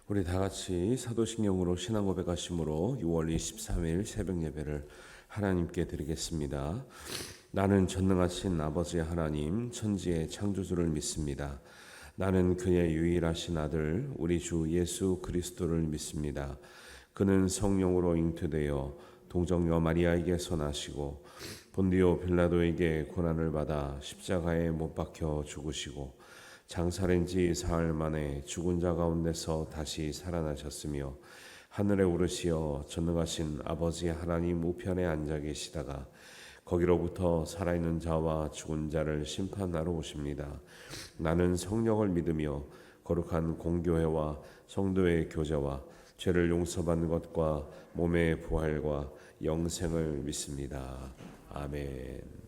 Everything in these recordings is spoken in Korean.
우리 다 같이 사도신경으로 신앙 고백하심으로 6월 23일 새벽 예배를 하나님께 드리겠습니다. 나는 전능하신 아버지 하나님 천지의 창조주를 믿습니다. 나는 그의 유일하신 아들 우리 주 예수 그리스도를 믿습니다. 그는 성령으로 잉태되어 동정녀 마리아에게서 나시고 본디오 빌라도에게 고난을 받아 십자가에 못 박혀 죽으시고 장사된 지 사흘 만에 죽은 자 가운데서 다시 살아나셨으며 하늘에 오르시어 전능하신 아버지 하나님 우편에 앉아 계시다가 거기로부터 살아있는 자와 죽은 자를 심판하러 오십니다. 나는 성령을 믿으며 거룩한 공교회와 성도의 교제와 죄를 용서받는 것과 몸의 부활과 영생을 믿습니다. 아멘.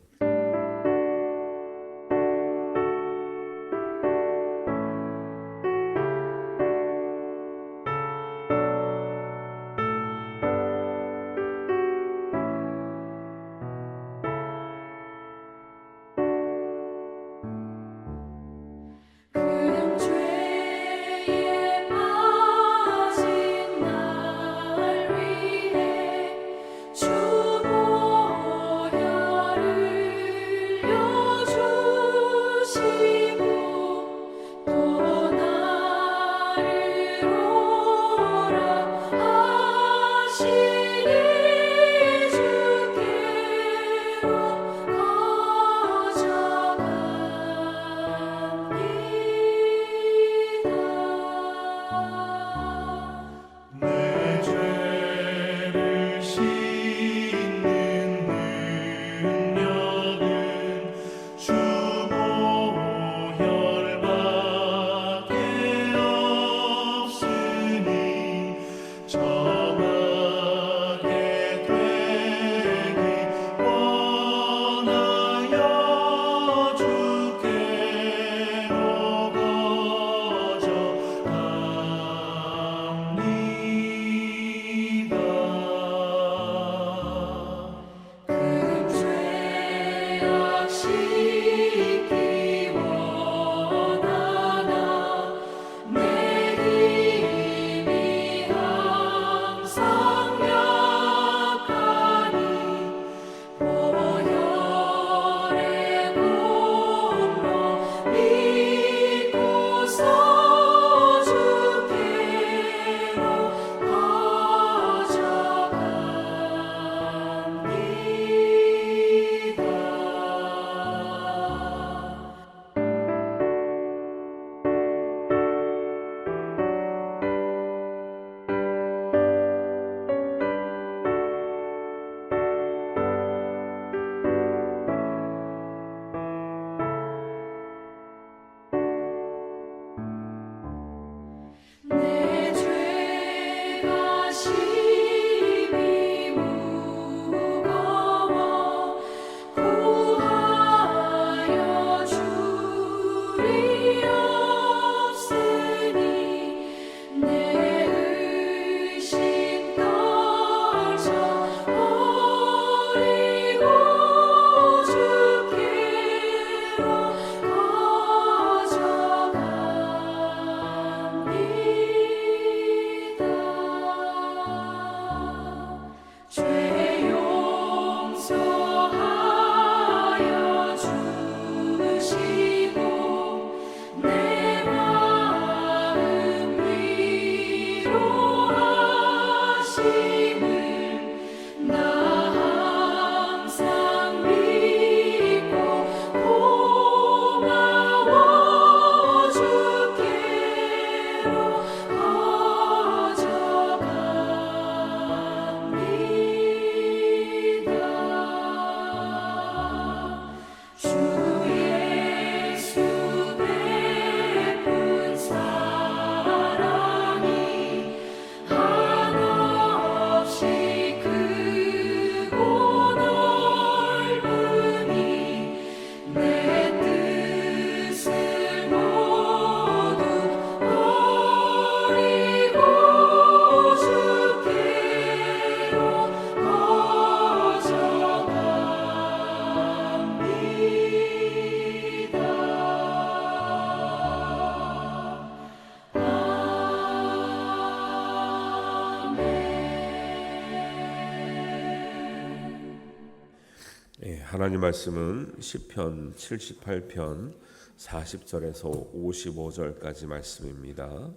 하나님 말씀은 시편 78편 40절에서 55절까지 말씀입니다.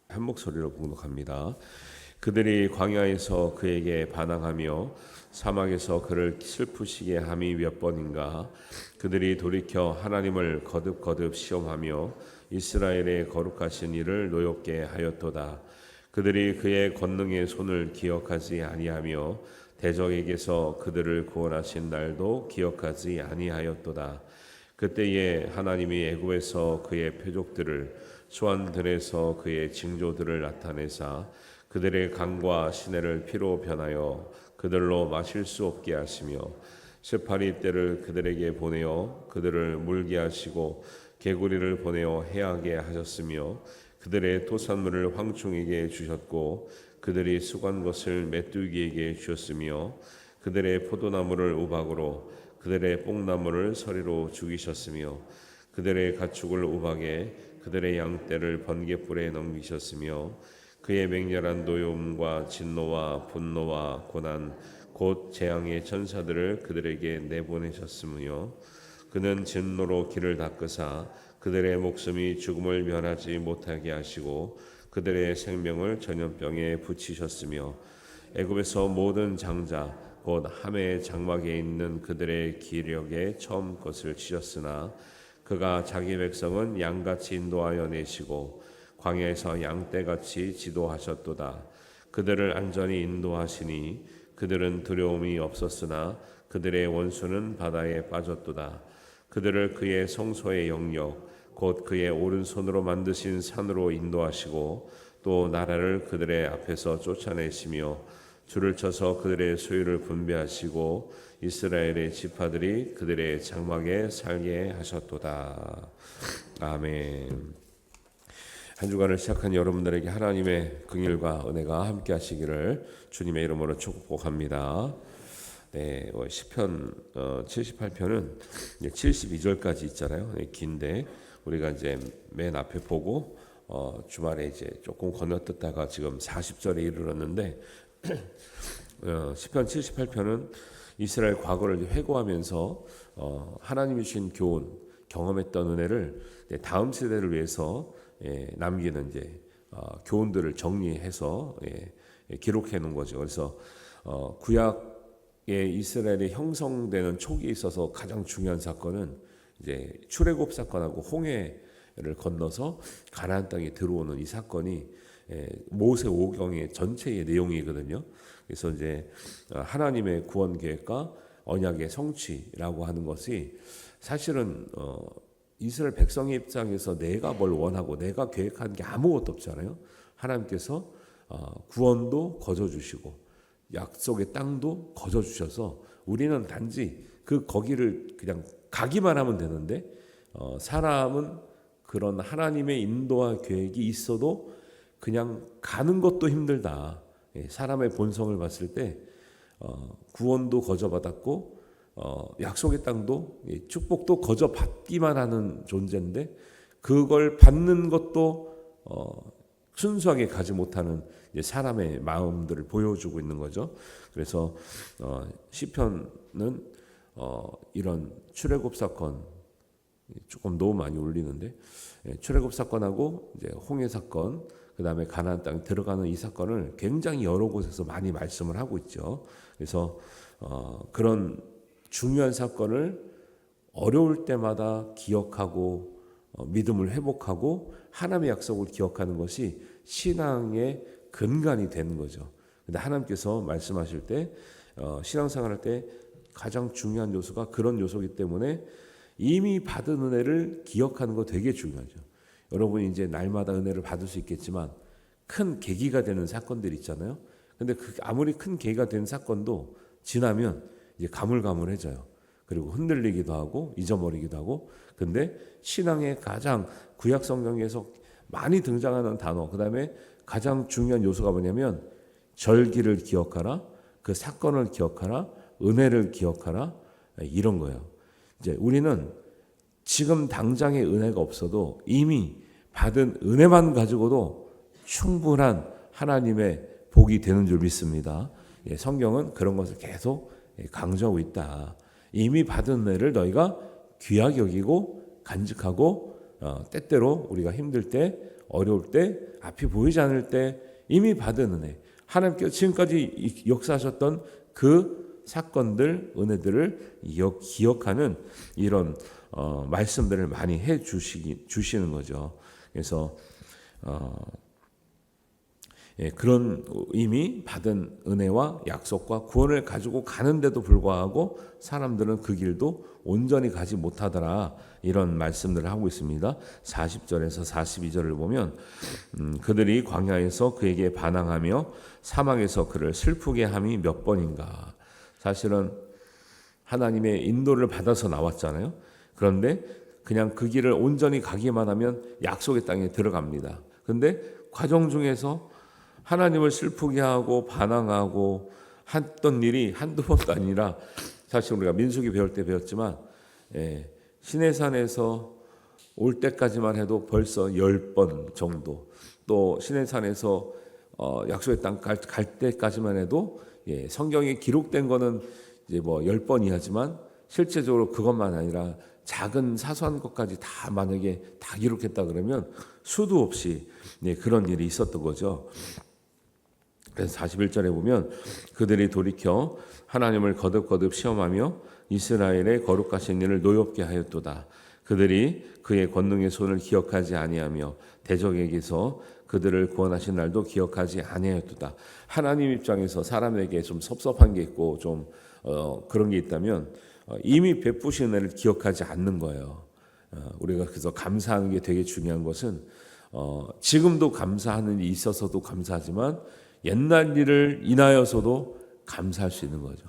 한 목소리로 봉독합니다. 그들이 광야에서 그에게 반항하며 사막에서 그를 슬프시게 함이 몇 번인가. 그들이 돌이켜 하나님을 거듭거듭 시험하며 이스라엘의 거룩하신 이를 노엽게 하였도다. 그들이 그의 권능의 손을 기억하지 아니하며 대적에게서 그들을 구원하신 날도 기억하지 아니하였도다. 그때에 하나님이 애굽에서 그의 표적들을 수완들에서 그의 징조들을 나타내사 그들의 강과 시내를 피로 변하여 그들로 마실 수 없게 하시며 스파리 떼를 그들에게 보내어 그들을 물게 하시고 개구리를 보내어 해하게 하셨으며 그들의 토산물을 황충에게 주셨고 그들이 수고한 것을 메뚜기에게 주셨으며 그들의 포도나무를 우박으로 그들의 뽕나무를 서리로 죽이셨으며 그들의 가축을 우박에 그들의 양떼를 번갯불에 넘기셨으며 그의 맹렬한 노여움과 진노와 분노와 고난 곧 재앙의 천사들을 그들에게 내보내셨으며 그는 진노로 길을 닦으사 그들의 목숨이 죽음을 면하지 못하게 하시고 그들의 생명을 전염병에 붙이셨으며 애굽에서 모든 장자 곧 함의 장막에 있는 그들의 기력에 처음 것을 치셨으나 그가 자기 백성은 양같이 인도하여 내시고 광야에서 양떼같이 지도하셨도다. 그들을 안전히 인도하시니 그들은 두려움이 없었으나 그들의 원수는 바다에 빠졌도다. 그들을 그의 성소의 영역 곧 그의 오른손으로 만드신 산으로 인도하시고 또 나라를 그들의 앞에서 쫓아내시며 줄을 쳐서 그들의 소유를 분배하시고 이스라엘의 지파들이 그들의 장막에 살게 하셨도다. 아멘. 한 주간을 시작한 여러분들에게 하나님의 긍휼과 은혜가 함께 하시기를 주님의 이름으로 축복합니다. 네, 시편 78편은 72절까지 있잖아요. 긴데 우리가 이제 맨 앞에 보고 주말에 이제 조금 건너뛰다가 지금 40절에 이르렀는데 시편 78편은 이스라엘 과거를 회고하면서 하나님이 주신 교훈, 경험했던 은혜를 다음 세대를 위해서 남기는 이제 교훈들을 정리해서 기록해 놓은 거죠. 그래서 구약의 이스라엘이 형성되는 초기에 있어서 가장 중요한 사건은 이제 출애굽 사건하고 홍해를 건너서 가나안 땅에 들어오는 이 사건이 모세 오경의 전체의 내용이거든요. 그래서 이제 하나님의 구원 계획과 언약의 성취라고 하는 것이 사실은 이스라엘 백성의 입장에서 내가 뭘 원하고 내가 계획한 게 아무것도 없잖아요. 하나님께서 구원도 거저 주시고 약속의 땅도 거저 주셔서 우리는 단지 거기를 그냥 가기만 하면 되는데 사람은 그런 하나님의 인도와 계획이 있어도 그냥 가는 것도 힘들다. 사람의 본성을 봤을 때 구원도 거저 받았고 약속의 땅도 축복도 거저 받기만 하는 존재인데 그걸 받는 것도 순수하게 가지 못하는 사람의 마음들을 보여주고 있는 거죠. 그래서 시편은 이런 출애굽 사건 조금 너무 많이 울리는데 출애굽 사건하고 이제 홍해 사건 그다음에 가나안 땅에 들어가는 이 사건을 굉장히 여러 곳에서 많이 말씀을 하고 있죠. 그래서 그런 중요한 사건을 어려울 때마다 기억하고 믿음을 회복하고 하나님의 약속을 기억하는 것이 신앙의 근간이 되는 거죠. 근데 하나님께서 말씀하실 때 신앙생활할 때 가장 중요한 요소가 그런 요소이기 때문에 이미 받은 은혜를 기억하는 거 되게 중요하죠. 여러분이 이제 날마다 은혜를 받을 수 있겠지만 큰 계기가 되는 사건들이 있잖아요. 근데 아무리 큰 계기가 된 사건도 지나면 이제 가물가물해져요. 그리고 흔들리기도 하고 잊어버리기도 하고. 근데 신앙의 가장 구약 성경에서 많이 등장하는 단어, 그다음에 가장 중요한 요소가 뭐냐면 절기를 기억하라, 그 사건을 기억하라, 은혜를 기억하라, 이런 거예요. 이제 우리는 지금 당장의 은혜가 없어도 이미 받은 은혜만 가지고도 충분한 하나님의 복이 되는 줄 믿습니다. 성경은 그런 것을 계속 강조하고 있다. 이미 받은 은혜를 너희가 귀하게 여기고 간직하고 때때로 우리가 힘들 때 어려울 때 앞이 보이지 않을 때 이미 받은 은혜 하나님께서 지금까지 역사하셨던 그 사건들 은혜들을 기억하는 이런 말씀들을 많이 주시는 거죠. 그래서 그런 이미 받은 은혜와 약속과 구원을 가지고 가는데도 불구하고 사람들은 그 길도 온전히 가지 못하더라 이런 말씀들을 하고 있습니다. 40절에서 42절을 보면 그들이 광야에서 그에게 반항하며 사막에서 그를 슬프게 함이 몇 번인가. 사실은 하나님의 인도를 받아서 나왔잖아요. 그런데 그냥 그 길을 온전히 가기만 하면 약속의 땅에 들어갑니다. 그런데 과정 중에서 하나님을 슬프게 하고 반항하고 했던 일이 한두 번도 아니라 사실 우리가 민수기 배울 때 배웠지만 시내산에서 올 때까지만 해도 벌써 10번 정도 또 시내산에서 약속의 땅 갈 때까지만 해도 성경에 기록된 거는 이제 뭐 10번 이하지만 실제적으로 그것만 아니라 작은 사소한 것까지 다 만약에 다 기록했다 그러면 수도 없이 그런 일이 있었던 거죠. 그래서 41절에 보면 그들이 돌이켜 하나님을 거듭거듭 시험하며 이스라엘의 거룩하신 일을 노엽게 하였도다. 그들이 그의 권능의 손을 기억하지 아니하며 대적에게서 그들을 구원하신 날도 기억하지 아니하였도다. 하나님 입장에서 사람에게 좀 섭섭한 게 있고 좀 그런 게 있다면 이미 베푸신 은혜를 기억하지 않는 거예요. 우리가 그래서 감사하는 게 되게 중요한 것은 지금도 감사하는 일이 있어서도 감사하지만 옛날 일을 인하여서도 감사할 수 있는 거죠.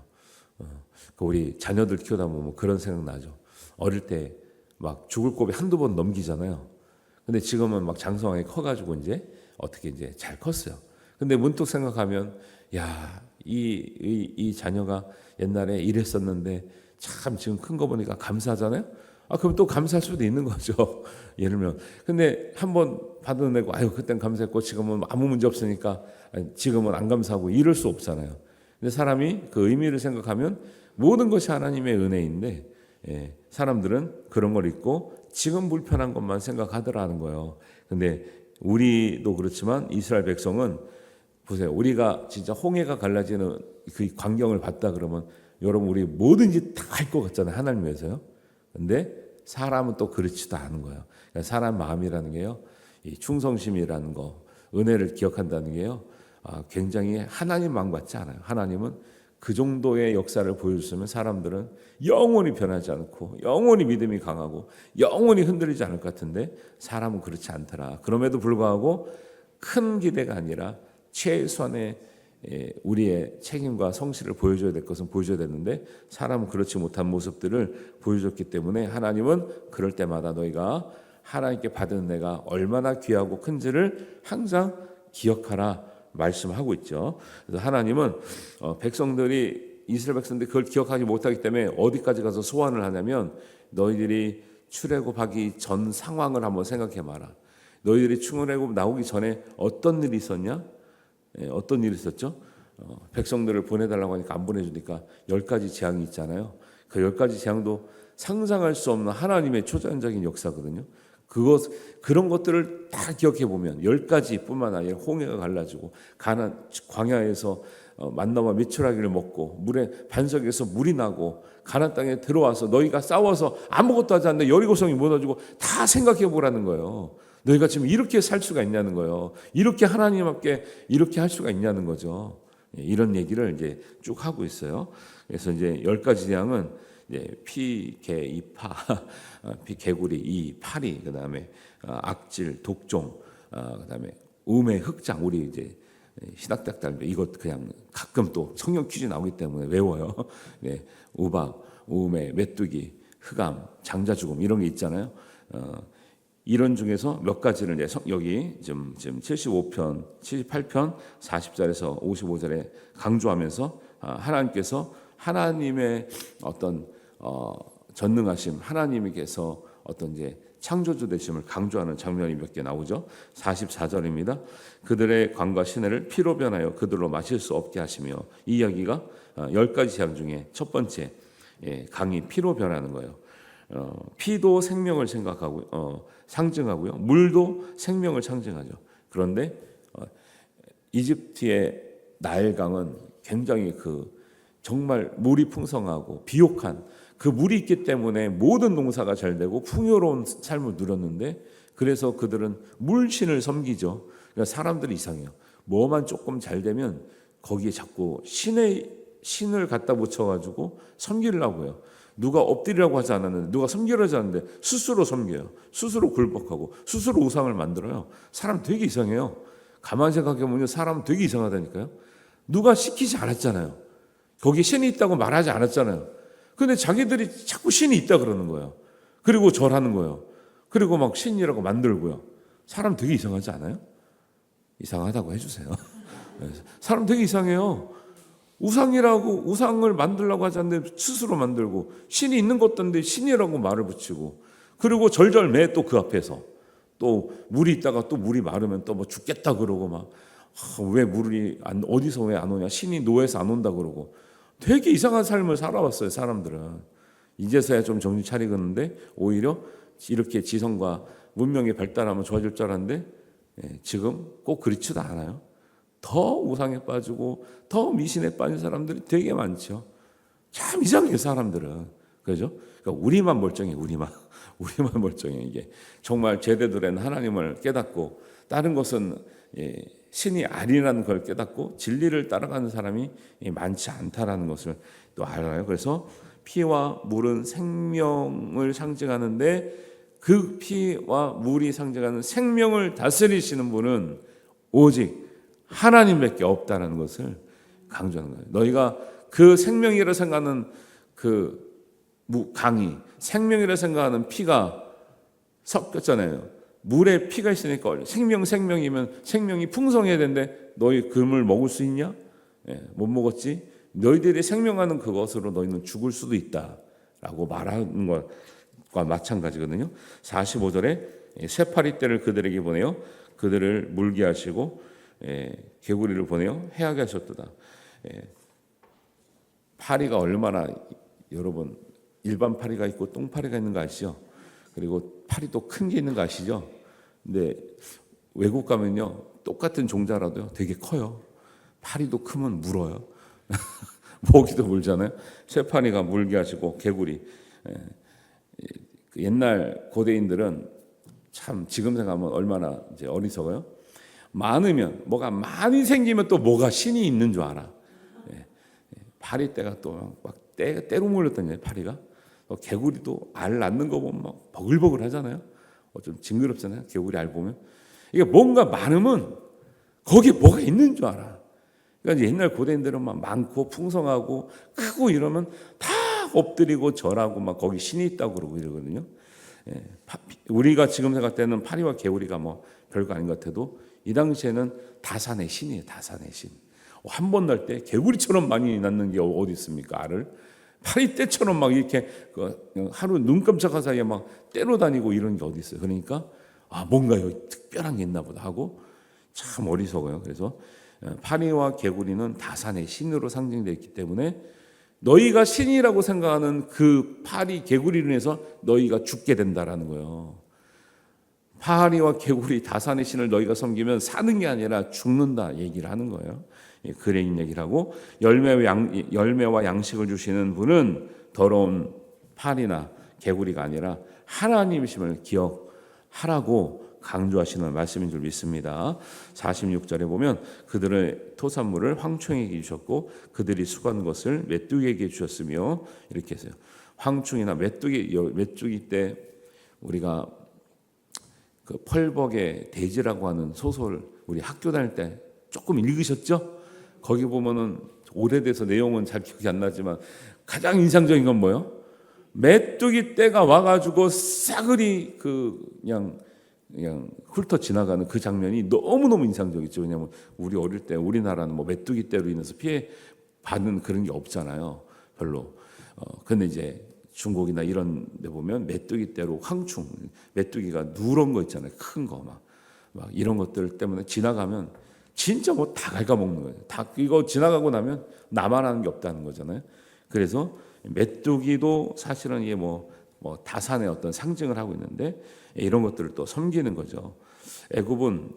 우리 자녀들 키우다 보면 그런 생각 나죠. 어릴 때 막 죽을 고비 한두 번 넘기잖아요. 근데 지금은 막 장성하게 커가지고 이제 어떻게 이제 잘 컸어요. 근데 문득 생각하면 이 자녀가 옛날에 이랬었는데 참 지금 큰 거 보니까 감사하잖아요. 그럼 또 감사할 수도 있는 거죠. 예를 들면. 근데 한번 받아내고 그땐 감사했고 지금은 아무 문제 없으니까 지금은 안 감사하고 이럴 수 없잖아요. 근데 사람이 그 의미를 생각하면 모든 것이 하나님의 은혜인데 사람들은 그런 걸 잊고 지금 불편한 것만 생각하더라는 거예요. 근데 우리도 그렇지만 이스라엘 백성은 보세요. 우리가 진짜 홍해가 갈라지는 그 광경을 봤다 그러면 여러분 우리 뭐든지 다 할 것 같잖아요. 하나님 위해서요. 근데 사람은 또 그렇지도 않은 거예요. 그러니까 사람 마음이라는 게요. 이 충성심이라는 거, 은혜를 기억한다는 게요. 굉장히 하나님 마음 같지 않아요. 하나님은 그 정도의 역사를 보여줬으면 사람들은 영원히 변하지 않고 영원히 믿음이 강하고 영원히 흔들리지 않을 것 같은데 사람은 그렇지 않더라. 그럼에도 불구하고 큰 기대가 아니라 최소한의 우리의 책임과 성실을 보여줘야 될 것은 보여줘야 되는데 사람은 그렇지 못한 모습들을 보여줬기 때문에 하나님은 그럴 때마다 너희가 하나님께 받은 은혜가 얼마나 귀하고 큰지를 항상 기억하라 말씀하고 있죠. 그래서 하나님은 백성들이 이스라엘 백성들이 그걸 기억하지 못하기 때문에 어디까지 가서 소환을 하냐면 너희들이 출애굽하기 전 상황을 한번 생각해 봐라. 너희들이 출애굽 나오기 전에 어떤 일이 있었냐? 어떤 일이 있었죠? 백성들을 보내달라고 하니까 안 보내주니까 10가지 재앙이 있잖아요. 그 10가지 재앙도 상상할 수 없는 하나님의 초자연적인 역사거든요. 그런 것들을 다 기억해 보면 10가지뿐만 아니라 홍해가 갈라지고 광야에서 만나와 메추라기를 먹고 물에 반석에서 물이 나고 가나안 땅에 들어와서 너희가 싸워서 아무것도 하지 않는데 여리고성이 무너지고 다 생각해 보라는 거예요. 너희가 지금 이렇게 살 수가 있냐는 거예요. 이렇게 하나님 앞에 이렇게 할 수가 있냐는 거죠. 이런 얘기를 이제 쭉 하고 있어요. 그래서 이제 10가지 재앙은 피, 개, 이파, 개구리, 이, 파리, 그다음에 악질, 독종, 그다음에 우매, 흑장. 우리 이제 신학대학들 이것 그냥 가끔 또 성경 퀴즈 나오기 때문에 외워요. 우박, 우매, 메뚜기, 흑암, 장자 죽음 이런 게 있잖아요. 이런 중에서 몇 가지를 이제 여기 지금 75편, 78편, 40절에서 55절에 강조하면서 하나님께서 하나님의 어떤 전능하심, 하나님께서 어떤 이제 창조주 되심을 강조하는 장면이 몇 개 나오죠. 44절입니다. 그들의 광과 시내를 피로 변하여 그들로 마실 수 없게 하시며 이 이야기가 10가지 재앙 중에 첫 번째 강이 피로 변하는 거예요. 피도 생명을 생각하고 상징하고요. 물도 생명을 상징하죠. 그런데 이집트의 나일강은 굉장히 정말 물이 풍성하고 비옥한 그 물이 있기 때문에 모든 농사가 잘 되고 풍요로운 삶을 누렸는데, 그래서 그들은 물신을 섬기죠. 그러니까 사람들이 이상해요. 뭐만 조금 잘 되면 거기에 자꾸 신을 갖다 붙여가지고 섬기려고 해요. 누가 엎드리라고 하지 않았는데, 누가 섬기라고 하지 않는데 스스로 섬겨요. 스스로 굴복하고 스스로 우상을 만들어요. 사람 되게 이상해요. 가만 생각해보면 사람 되게 이상하다니까요. 누가 시키지 않았잖아요. 거기 신이 있다고 말하지 않았잖아요. 근데 자기들이 자꾸 신이 있다 그러는 거예요. 그리고 절하는 거예요. 그리고 막 신이라고 만들고요. 사람 되게 이상하지 않아요? 이상하다고 해주세요. 사람 되게 이상해요. 우상을 만들려고 하지 않는데 스스로 만들고, 신이 있는 것도 없는데 신이라고 말을 붙이고, 그리고 절절매 또 그 앞에서 또 물이 있다가 또 물이 마르면 또 뭐 죽겠다 그러고 막 왜 물이 어디서 왜 안 오냐, 신이 노예서 안 온다 그러고, 되게 이상한 삶을 살아왔어요. 사람들은 이제서야 좀 정신 차리겠는데 오히려 이렇게 지성과 문명이 발달하면 좋아질 줄 알았는데 지금 꼭 그렇지도 않아요. 더 우상에 빠지고 더 미신에 빠진 사람들이 되게 많죠. 참 이상해요, 사람들은. 그죠? 그러니까 우리만 멀쩡해. 우리만 멀쩡해. 이게 정말 제대로 된 하나님을 깨닫고 다른 것은 신이 아니라는 걸 깨닫고 진리를 따라가는 사람이 많지 않다라는 것을 또 알아요. 그래서 피와 물은 생명을 상징하는데, 그 피와 물이 상징하는 생명을 다스리시는 분은 오직 하나님밖에 없다는 것을 강조하는 거예요. 너희가 그 생명이라 생각하는 그 강이 생명이라 생각하는 피가 섞였잖아요. 물에 피가 있으니까 생명이면 생명이 풍성해야 되는데 너희 금을 먹을 수 있냐? 못 먹었지. 너희들이 생명하는 그것으로 너희는 죽을 수도 있다라고 말하는 것과 마찬가지거든요. 45절에 쇠파리 떼를 그들에게 보내요. 그들을 물게 하시고 개구리를 보내요. 해하게 하셨도다. 파리가 얼마나, 여러분 일반 파리가 있고 똥파리가 있는 거 아시죠? 그리고 파리도 큰 게 있는 거 아시죠? 근데 외국 가면요, 똑같은 종자라도요 되게 커요. 파리도 크면 물어요. 모기도 물잖아요. 쇠파리가 물게 하시고 개구리. 옛날 고대인들은 참 지금 생각하면 얼마나 이제 어리석어요. 많으면, 뭐가 많이 생기면 또 뭐가 신이 있는 줄 알아. 파리떼가 또 막 때로 몰렸다니, 파리가. 개구리도 알 낳는 거 보면 막 버글버글 하잖아요. 좀 징그럽잖아요. 개구리 알 보면. 이게 뭔가 많으면 거기에 뭐가 있는 줄 알아. 그러니까 옛날 고대인들은 막 많고 풍성하고 크고 이러면 다 엎드리고 절하고 막 거기 신이 있다고 그러고 이러거든요. 우리가 지금 생각할 때는 파리와 개구리가 뭐 별거 아닌 것 같아도 이 당시에는 다산의 신이에요. 다산의 신. 한 번 날 때 개구리처럼 많이 낳는 게 어디 있습니까? 알을. 파리떼처럼 막 이렇게 하루 눈 깜짝할 사이에 막 떼로 다니고 이런 게 어디 있어요. 그러니까 뭔가 여기 특별한 게 있나 보다 하고 참 어리석어요. 그래서 파리와 개구리는 다산의 신으로 상징되어 있기 때문에 너희가 신이라고 생각하는 그 파리 개구리로 인해서 너희가 죽게 된다라는 거예요. 파리와 개구리 다산의 신을 너희가 섬기면 사는 게 아니라 죽는다 얘기를 하는 거예요. 그레인 얘기를 하고, 열매와 양식을 주시는 분은 더러운 파리나 개구리가 아니라 하나님이심을 기억하라고 강조하시는 말씀인 줄 믿습니다. 46절에 보면 그들의 토산물을 황충에게 주셨고 그들이 수고한 것을 메뚜기에게 주셨으며, 이렇게 했어요. 황충이나 메뚜기 때 우리가 그 펄벅의 돼지라고 하는 소설 우리 학교 다닐 때 조금 읽으셨죠? 거기 보면은 오래돼서 내용은 잘 기억이 안 나지만 가장 인상적인 건 뭐예요? 메뚜기 떼가 와가지고 싸그리 그냥 훑어 지나가는 그 장면이 너무너무 인상적이죠. 왜냐하면 우리 어릴 때 우리나라는 뭐 메뚜기 떼로 인해서 피해 받는 그런 게 없잖아요. 별로. 근데 이제 중국이나 이런 데 보면 메뚜기 떼로 황충, 메뚜기가 누런 거 있잖아요. 큰 거 막 이런 것들 때문에 지나가면 진짜 뭐 다 갉아먹는 거예요. 다 이거 지나가고 나면 나만 하는 게 없다는 거잖아요. 그래서 메뚜기도 사실은 이게 뭐 다산의 어떤 상징을 하고 있는데 이런 것들을 또 섬기는 거죠. 애굽은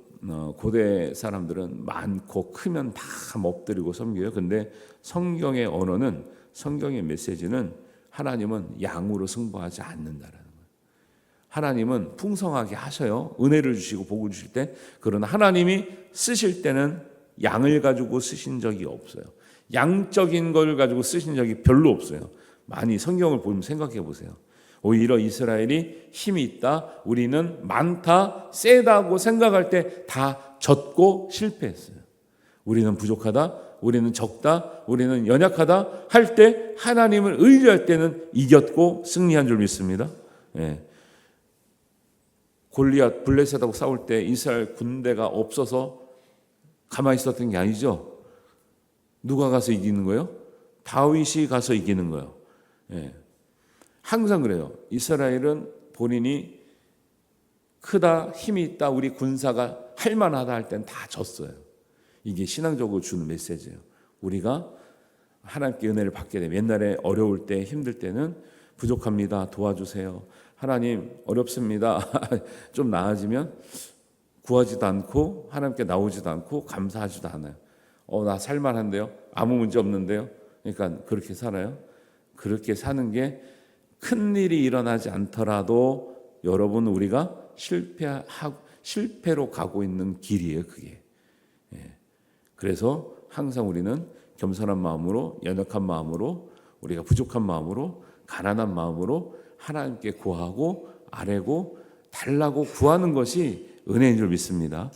고대 사람들은 많고 크면 다 엎드리고 섬겨요. 근데 성경의 언어는, 성경의 메시지는 하나님은 양으로 승부하지 않는다라는 거예요. 하나님은 풍성하게 하셔요. 은혜를 주시고 복을 주실 때. 그러나 하나님이 쓰실 때는 양을 가지고 쓰신 적이 없어요. 양적인 걸 가지고 쓰신 적이 별로 없어요. 많이 성경을 보면 생각해 보세요. 오히려 이스라엘이 힘이 있다, 우리는 많다, 세다고 생각할 때 다 졌고 실패했어요. 우리는 부족하다, 우리는 적다, 우리는 연약하다 할 때 하나님을 의지할 때는 이겼고 승리한 줄 믿습니다. 예. 골리앗 블레셋하고 싸울 때 이스라엘 군대가 없어서 가만히 있었던 게 아니죠. 누가 가서 이기는 거예요? 다윗이 가서 이기는 거예요. 예. 항상 그래요. 이스라엘은 본인이 크다, 힘이 있다, 우리 군사가 할만하다 할 땐 다 졌어요. 이게 신앙적으로 주는 메시지예요. 우리가 하나님께 은혜를 받게 되면, 옛날에 어려울 때, 힘들 때는 부족합니다, 도와주세요. 하나님 어렵습니다. 좀 나아지면 구하지도 않고 하나님께 나오지도 않고 감사하지도 않아요. 나 살만한데요? 아무 문제 없는데요? 그러니까 그렇게 살아요. 그렇게 사는 게 큰일이 일어나지 않더라도 여러분, 우리가 실패로 가고 있는 길이에요, 그게. 예. 그래서 항상 우리는 겸손한 마음으로, 연약한 마음으로, 우리가 부족한 마음으로, 가난한 마음으로 하나님께 구하고 아뢰고 달라고 구하는 것이 은혜인 줄 믿습니다.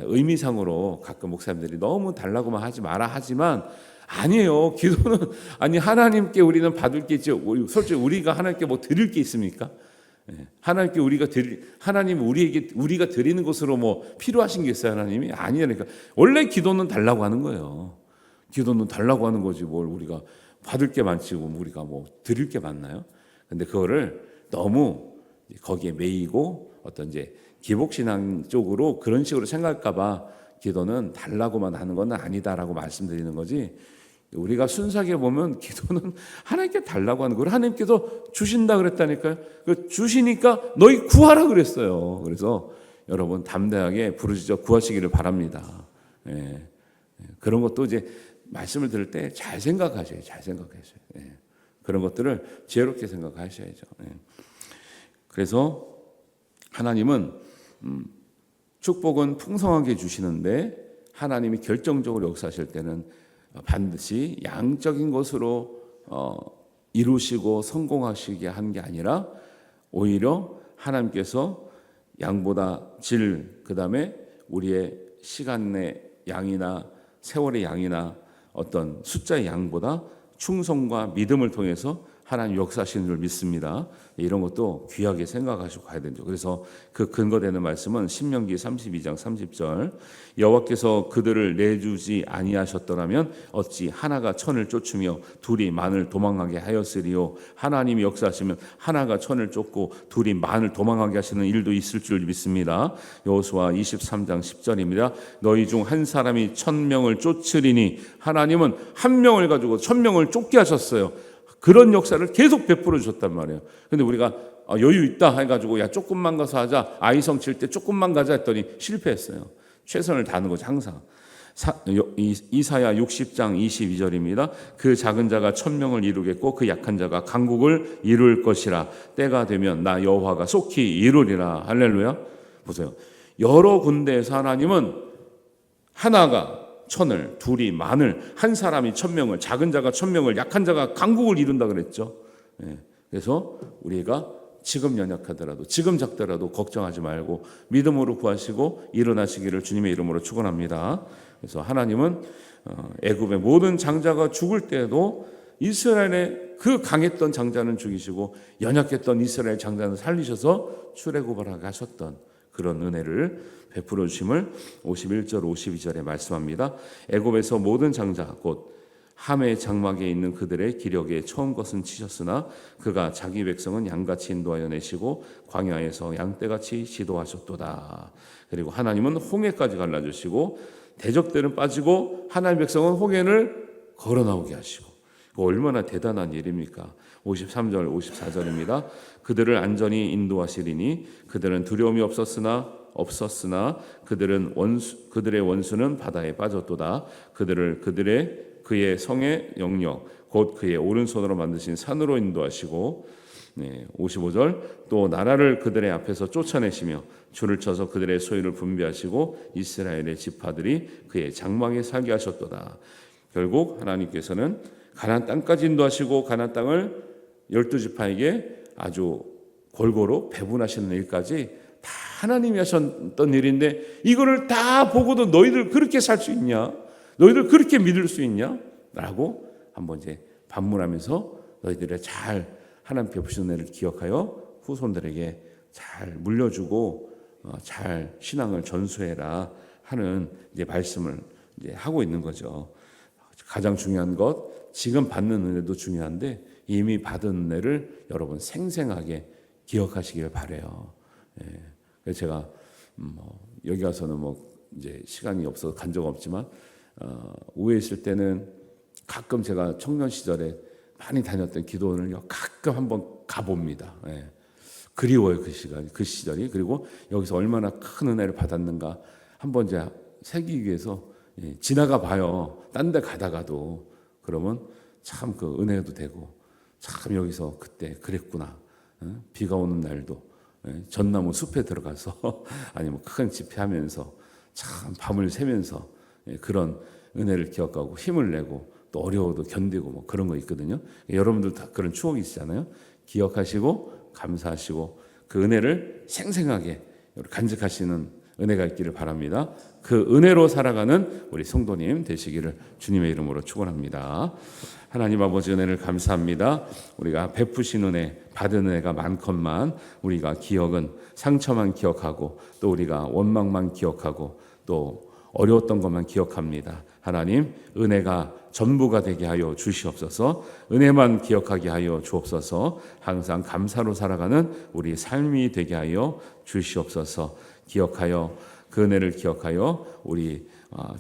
의미상으로 가끔 목사님들이 너무 달라고만 하지 마라 하지만 아니에요. 기도는 하나님께 우리는 받을 게 있죠. 솔직히 우리가 하나님께 뭐 드릴 게 있습니까? 하나님께 하나님 우리가 드리는 것으로 뭐 필요하신 게 있어요, 하나님이? 아니니까. 원래 기도는 달라고 하는 거예요. 기도는 달라고 하는 거지 뭘 우리가 받을 게 많지 우리가 뭐 드릴 게 많나요? 근데 그거를 너무 거기에 매이고 어떤 이제 기복신앙 쪽으로 그런 식으로 생각할까봐 기도는 달라고만 하는 건 아니다라고 말씀드리는 거지. 우리가 순수하게 보면 기도는 하나님께 달라고 하는 거예요. 하나님께서 주신다 그랬다니까요. 주시니까 너희 구하라 그랬어요. 그래서 여러분 담대하게 부르짖어 구하시기를 바랍니다. 예. 그런 것도 이제 말씀을 들을 때 잘 생각하셔요. 잘 생각하셔요. 예. 그런 것들을 지혜롭게 생각하셔야죠. 예. 그래서 하나님은 축복은 풍성하게 주시는데 하나님이 결정적으로 역사하실 때는 반드시 양적인 것으로 이루시고 성공하시게 한 게 아니라 오히려 하나님께서 양보다 질, 그 다음에 우리의 시간의 양이나 세월의 양이나 어떤 숫자의 양보다 충성과 믿음을 통해서 하나님 역사하시는 줄 믿습니다. 이런 것도 귀하게 생각하시고 가야 되죠. 그래서 그 근거되는 말씀은 신명기 32장 30절, 여호와께서 그들을 내주지 아니하셨더라면 어찌 하나가 천을 쫓으며 둘이 만을 도망하게 하였으리요. 하나님이 역사하시면 하나가 천을 쫓고 둘이 만을 도망하게 하시는 일도 있을 줄 믿습니다. 여호수아 23장 10절입니다. 너희 중 한 사람이 1000명을 쫓으리니 하나님은 한 명을 가지고 1000명을 쫓게 하셨어요. 그런 역사를 계속 베풀어 주셨단 말이에요. 근데 우리가 여유 있다 해가지고 야 조금만 가서 하자, 아이성 칠 때 조금만 가자 했더니 실패했어요. 최선을 다하는 거죠, 항상. 이사야 60장 22절입니다. 그 작은 자가 1000명을 이루겠고 그 약한 자가 강국을 이룰 것이라. 때가 되면 나 여호와가 속히 이루리라. 할렐루야. 보세요. 여러 군데에서 하나님은 하나가 천을, 둘이 만을, 한 사람이 1000명을, 작은 자가 1000명을, 약한 자가 강국을 이룬다 그랬죠. 예. 그래서 우리가 지금 연약하더라도, 지금 작더라도 걱정하지 말고 믿음으로 구하시고 일어나시기를 주님의 이름으로 축원합니다. 그래서 하나님은 애굽의 모든 장자가 죽을 때에도 이스라엘의 그 강했던 장자는 죽이시고 연약했던 이스라엘 장자는 살리셔서 출애굽을 하게 하셨던 그런 은혜를 베풀어 주심을 51절 52절에 말씀합니다. 애굽에서 모든 장자 곧 함의 장막에 있는 그들의 기력에 처음 것은 치셨으나 그가 자기 백성은 양같이 인도하여 내시고 광야에서 양떼같이 지도하셨도다. 그리고 하나님은 홍해까지 갈라주시고 대적들은 빠지고 하나님의 백성은 홍해를 걸어 나오게 하시고 얼마나 대단한 일입니까? 53절 54절입니다. 그들을 안전히 인도하시리니 그들은 두려움이 없었으나 그들의 원수는 바다에 빠졌도다. 그의 성의 영역 곧 그의 오른손으로 만드신 산으로 인도하시고 55절 또 나라를 그들의 앞에서 쫓아내시며 줄을 쳐서 그들의 소유를 분배하시고 이스라엘의 지파들이 그의 장막에 살게 하셨도다. 결국 하나님께서는 가나안 땅까지 인도하시고 가나안 땅을 12지파에게 아주 골고루 배분하시는 일까지 다 하나님이 하셨던 일인데 이거를 다 보고도 너희들 그렇게 살 수 있냐? 너희들 그렇게 믿을 수 있냐? 라고 한번 이제 반문하면서 너희들의 잘 하나님 베푸신 은혜를 기억하여 후손들에게 잘 물려주고 잘 신앙을 전수해라 하는 이제 말씀을 이제 하고 있는 거죠. 가장 중요한 것 지금 받는 은혜도 중요한데 이미 받은 은혜를 여러분 생생하게 기억하시길 바래요. 그래서 제가 여기 가서는 이제 시간이 없어서 간 적 없지만 우에 있을 때는 가끔 제가 청년 시절에 많이 다녔던 기도원을 가끔 한번 가봅니다. 그리워요 그 시절이. 그리고 여기서 얼마나 큰 은혜를 받았는가 한번 이제 새기기 위해서 지나가 봐요. 딴 데 가다가도 그러면 참 그 은혜도 되고 참 여기서 그때 그랬구나. 비가 오는 날도 전나무 숲에 들어가서 아니면 큰 집회하면서 참 밤을 새면서 그런 은혜를 기억하고 힘을 내고 또 어려워도 견디고 그런 거 있거든요. 여러분들 다 그런 추억이 있잖아요. 기억하시고 감사하시고 그 은혜를 생생하게 간직하시는 은혜가 있기를 바랍니다. 그 은혜로 살아가는 우리 성도님 되시기를 주님의 이름으로 축원합니다. 하나님 아버지 은혜를 감사합니다. 우리가 베푸신 은혜, 받은 은혜가 많건만 우리가 기억은 상처만 기억하고 또 우리가 원망만 기억하고 또 어려웠던 것만 기억합니다. 하나님 은혜가 전부가 되게 하여 주시옵소서. 은혜만 기억하게 하여 주옵소서. 항상 감사로 살아가는 우리 삶이 되게 하여 주시옵소서. 기억하여 그 은혜를 기억하여 우리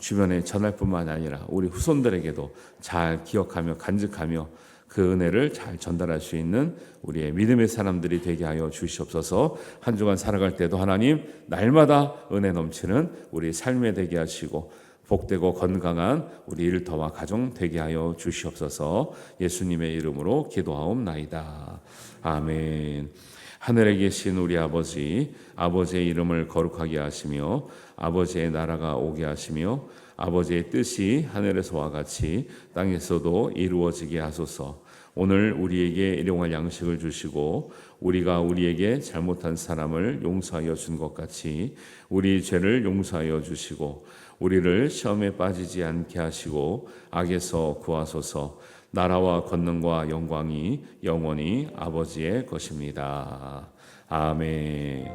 주변에 전할 뿐만 아니라 우리 후손들에게도 잘 기억하며 간직하며 그 은혜를 잘 전달할 수 있는 우리의 믿음의 사람들이 되게 하여 주시옵소서. 한 주간 살아갈 때도 하나님 날마다 은혜 넘치는 우리 삶에 되게 하시고 복되고 건강한 우리 일터와 가정 되게 하여 주시옵소서. 예수님의 이름으로 기도하옵나이다. 아멘. 하늘에 계신 우리 아버지, 아버지의 이름을 거룩하게 하시며 아버지의 나라가 오게 하시며 아버지의 뜻이 하늘에서와 같이 땅에서도 이루어지게 하소서. 오늘 우리에게 일용할 양식을 주시고 우리가 우리에게 잘못한 사람을 용서하여 준 것 같이 우리 죄를 용서하여 주시고 우리를 시험에 빠지지 않게 하시고 악에서 구하소서. 나라와 권능과 영광이 영원히 아버지의 것입니다. 아멘.